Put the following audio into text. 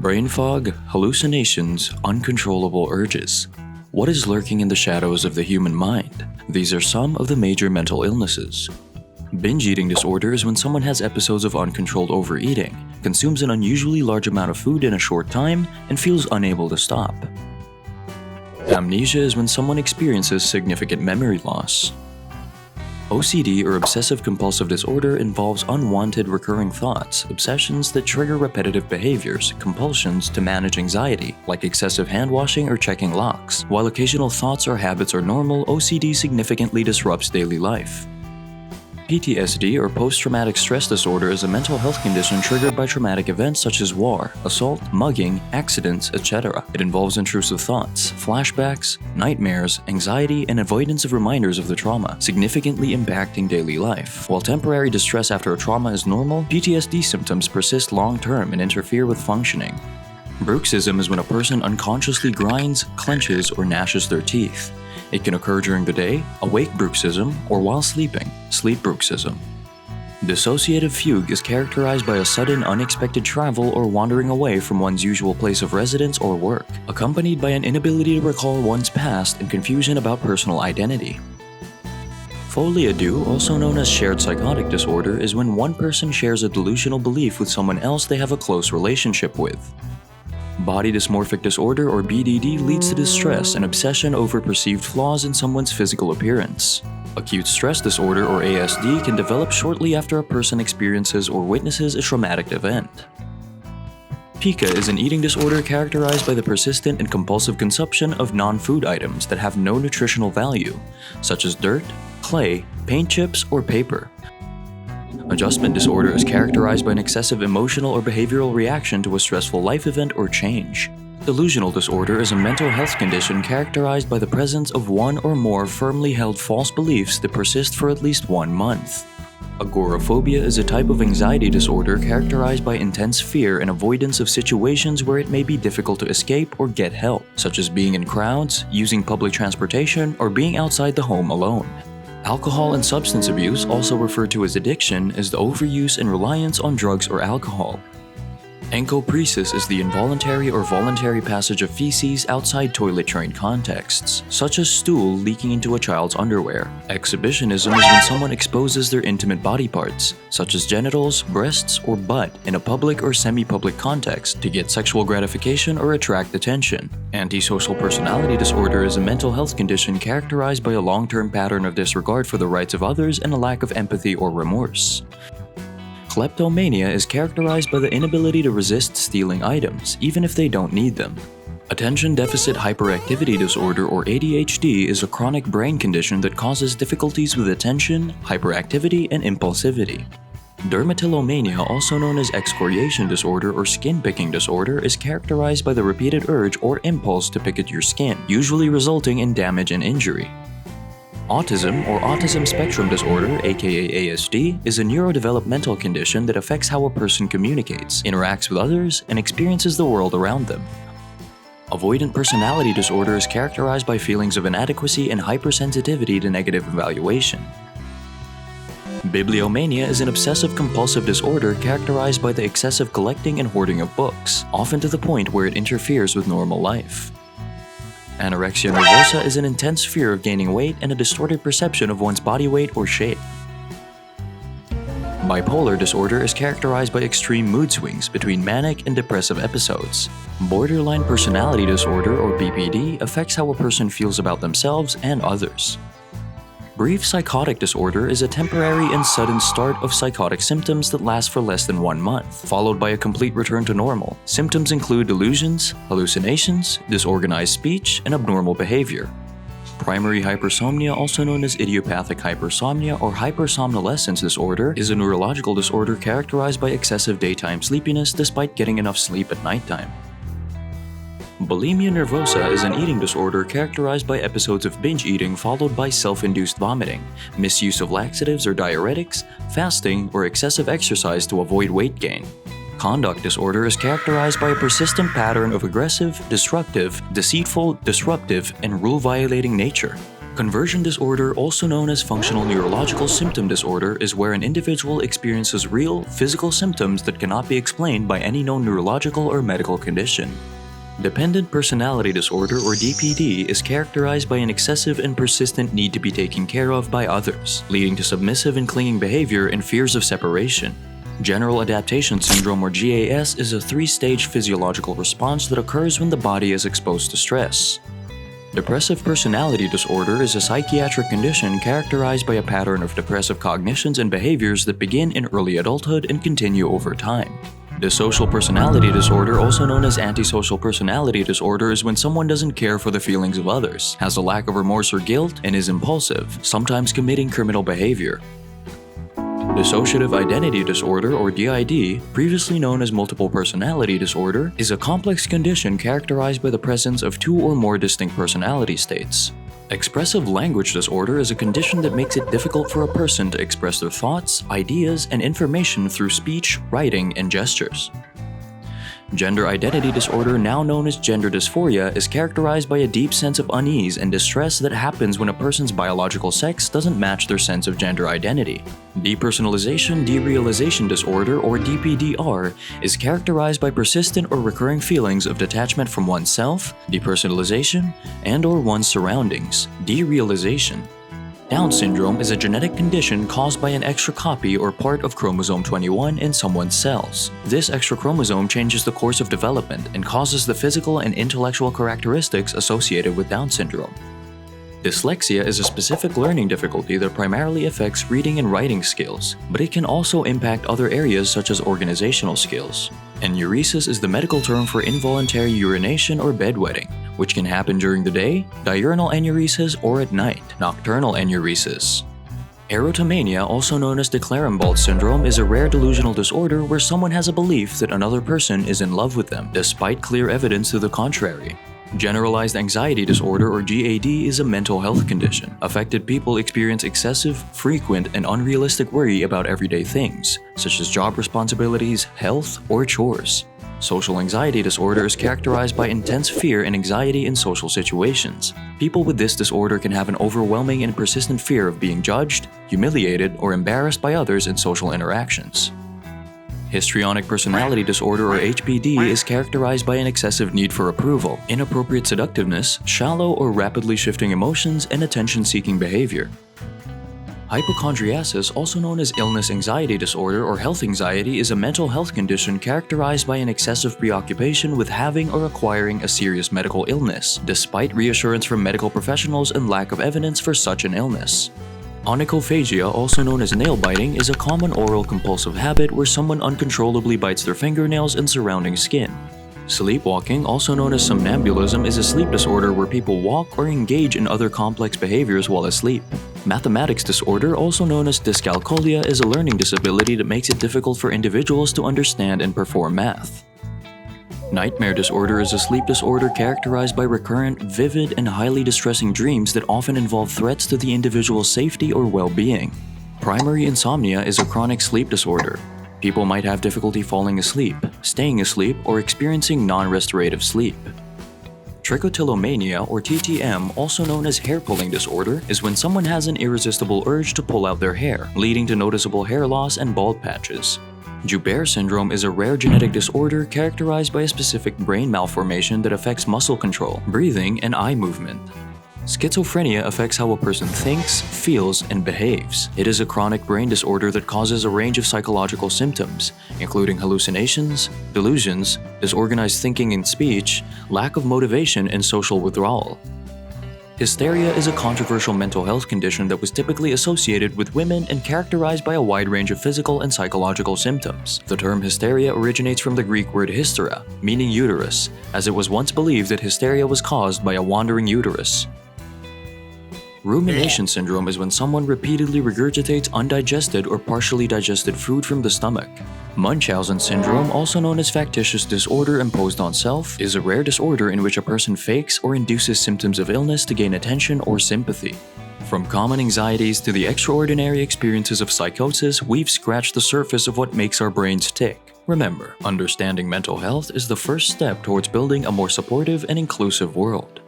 Brain fog, hallucinations, uncontrollable urges. What is lurking in the shadows of the human mind? These are some of the major mental illnesses. Binge eating disorder is when someone has episodes of uncontrolled overeating, consumes an unusually large amount of food in a short time, and feels unable to stop. Amnesia is when someone experiences significant memory loss. OCD or obsessive-compulsive disorder involves unwanted recurring thoughts, obsessions that trigger repetitive behaviors, compulsions to manage anxiety, like excessive hand-washing or checking locks. While occasional thoughts or habits are normal, OCD significantly disrupts daily life. PTSD or post-traumatic stress disorder is a mental health condition triggered by traumatic events such as war, assault, mugging, accidents, etc. It involves intrusive thoughts, flashbacks, nightmares, anxiety, and avoidance of reminders of the trauma, significantly impacting daily life. While temporary distress after a trauma is normal, PTSD symptoms persist long-term and interfere with functioning. Bruxism is when a person unconsciously grinds, clenches, or gnashes their teeth. It can occur during the day, awake bruxism, or while sleeping, sleep bruxism. Dissociative fugue is characterized by a sudden, unexpected travel or wandering away from one's usual place of residence or work, accompanied by an inability to recall one's past and confusion about personal identity. Folie, also known as shared psychotic disorder, is when one person shares a delusional belief with someone else they have a close relationship with. Body dysmorphic disorder or BDD leads to distress and obsession over perceived flaws in someone's physical appearance. Acute stress disorder or ASD can develop shortly after a person experiences or witnesses a traumatic event. Pica is an eating disorder characterized by the persistent and compulsive consumption of non-food items that have no nutritional value, such as dirt, clay, paint chips, or paper. Adjustment disorder is characterized by an excessive emotional or behavioral reaction to a stressful life event or change. Delusional disorder is a mental health condition characterized by the presence of one or more firmly held false beliefs that persist for at least 1 month. Agoraphobia is a type of anxiety disorder characterized by intense fear and avoidance of situations where it may be difficult to escape or get help, such as being in crowds, using public transportation, or being outside the home alone. Alcohol and substance abuse, also referred to as addiction, is the overuse and reliance on drugs or alcohol. Encopresis is the involuntary or voluntary passage of feces outside toilet-trained contexts, such as stool leaking into a child's underwear. Exhibitionism is when someone exposes their intimate body parts, such as genitals, breasts, or butt, in a public or semi-public context to get sexual gratification or attract attention. Antisocial personality disorder is a mental health condition characterized by a long-term pattern of disregard for the rights of others and a lack of empathy or remorse. Kleptomania is characterized by the inability to resist stealing items, even if they don't need them. Attention deficit hyperactivity disorder or ADHD is a chronic brain condition that causes difficulties with attention, hyperactivity, and impulsivity. Dermatillomania, also known as excoriation disorder or skin picking disorder, is characterized by the repeated urge or impulse to pick at your skin, usually resulting in damage and injury. Autism or autism spectrum disorder, aka ASD, is a neurodevelopmental condition that affects how a person communicates, interacts with others, and experiences the world around them. Avoidant personality disorder is characterized by feelings of inadequacy and hypersensitivity to negative evaluation. Bibliomania is an obsessive-compulsive disorder characterized by the excessive collecting and hoarding of books, often to the point where it interferes with normal life. Anorexia nervosa is an intense fear of gaining weight and a distorted perception of one's body weight or shape. Bipolar disorder is characterized by extreme mood swings between manic and depressive episodes. Borderline personality disorder or BPD affects how a person feels about themselves and others. Brief psychotic disorder is a temporary and sudden start of psychotic symptoms that last for less than 1 month, followed by a complete return to normal. Symptoms include delusions, hallucinations, disorganized speech, and abnormal behavior. Primary hypersomnia, also known as idiopathic hypersomnia or hypersomnolescence disorder, is a neurological disorder characterized by excessive daytime sleepiness despite getting enough sleep at nighttime. Bulimia nervosa is an eating disorder characterized by episodes of binge eating followed by self-induced vomiting, misuse of laxatives or diuretics, fasting, or excessive exercise to avoid weight gain. Conduct disorder is characterized by a persistent pattern of aggressive, disruptive, deceitful, disruptive, and rule-violating nature. Conversion disorder, also known as functional neurological symptom disorder, is where an individual experiences real, physical symptoms that cannot be explained by any known neurological or medical condition. Dependent personality disorder, or DPD, is characterized by an excessive and persistent need to be taken care of by others, leading to submissive and clinging behavior and fears of separation. General adaptation syndrome, or GAS, is a 3-stage physiological response that occurs when the body is exposed to stress. Depressive personality disorder is a psychiatric condition characterized by a pattern of depressive cognitions and behaviors that begin in early adulthood and continue over time. Dissocial personality disorder, also known as antisocial personality disorder, is when someone doesn't care for the feelings of others, has a lack of remorse or guilt, and is impulsive, sometimes committing criminal behavior. Dissociative identity disorder, or DID, previously known as multiple personality disorder, is a complex condition characterized by the presence of 2 or more distinct personality states. Expressive language disorder is a condition that makes it difficult for a person to express their thoughts, ideas, and information through speech, writing, and gestures. Gender identity disorder, now known as gender dysphoria, is characterized by a deep sense of unease and distress that happens when a person's biological sex doesn't match their sense of gender identity. Depersonalization derealization disorder, or DPDR, is characterized by persistent or recurring feelings of detachment from oneself, depersonalization, and/or one's surroundings. Derealization. Down syndrome is a genetic condition caused by an extra copy or part of chromosome 21 in someone's cells. This extra chromosome changes the course of development and causes the physical and intellectual characteristics associated with Down syndrome. Dyslexia is a specific learning difficulty that primarily affects reading and writing skills, but it can also impact other areas such as organizational skills. Enuresis is the medical term for involuntary urination or bedwetting, which can happen during the day, diurnal enuresis, or at night, nocturnal enuresis. Erotomania, also known as de Clerimbalt syndrome, is a rare delusional disorder where someone has a belief that another person is in love with them, despite clear evidence to the contrary. Generalized anxiety disorder, or GAD, is a mental health condition. Affected people experience excessive, frequent, and unrealistic worry about everyday things, such as job responsibilities, health, or chores. Social anxiety disorder is characterized by intense fear and anxiety in social situations. People with this disorder can have an overwhelming and persistent fear of being judged, humiliated, or embarrassed by others in social interactions. Histrionic personality disorder, or HPD, is characterized by an excessive need for approval, inappropriate seductiveness, shallow or rapidly shifting emotions, and attention-seeking behavior. Hypochondriasis, also known as illness anxiety disorder or health anxiety, is a mental health condition characterized by an excessive preoccupation with having or acquiring a serious medical illness, despite reassurance from medical professionals and lack of evidence for such an illness. Onychophagia, also known as nail biting, is a common oral compulsive habit where someone uncontrollably bites their fingernails and surrounding skin. Sleepwalking, also known as somnambulism, is a sleep disorder where people walk or engage in other complex behaviors while asleep. Mathematics disorder, also known as dyscalculia, is a learning disability that makes it difficult for individuals to understand and perform math. Nightmare disorder is a sleep disorder characterized by recurrent, vivid, and highly distressing dreams that often involve threats to the individual's safety or well-being. Primary insomnia is a chronic sleep disorder. People might have difficulty falling asleep, staying asleep, or experiencing non-restorative sleep. Trichotillomania, or TTM, also known as hair-pulling disorder, is when someone has an irresistible urge to pull out their hair, leading to noticeable hair loss and bald patches. Joubert syndrome is a rare genetic disorder characterized by a specific brain malformation that affects muscle control, breathing, and eye movement. Schizophrenia affects how a person thinks, feels, and behaves. It is a chronic brain disorder that causes a range of psychological symptoms, including hallucinations, delusions, disorganized thinking and speech, lack of motivation, and social withdrawal. Hysteria is a controversial mental health condition that was typically associated with women and characterized by a wide range of physical and psychological symptoms. The term hysteria originates from the Greek word hystera, meaning uterus, as it was once believed that hysteria was caused by a wandering uterus. Rumination syndrome is when someone repeatedly regurgitates undigested or partially digested food from the stomach. Munchausen syndrome, also known as factitious disorder imposed on self, is a rare disorder in which a person fakes or induces symptoms of illness to gain attention or sympathy. From common anxieties to the extraordinary experiences of psychosis, we've scratched the surface of what makes our brains tick. Remember, understanding mental health is the first step towards building a more supportive and inclusive world.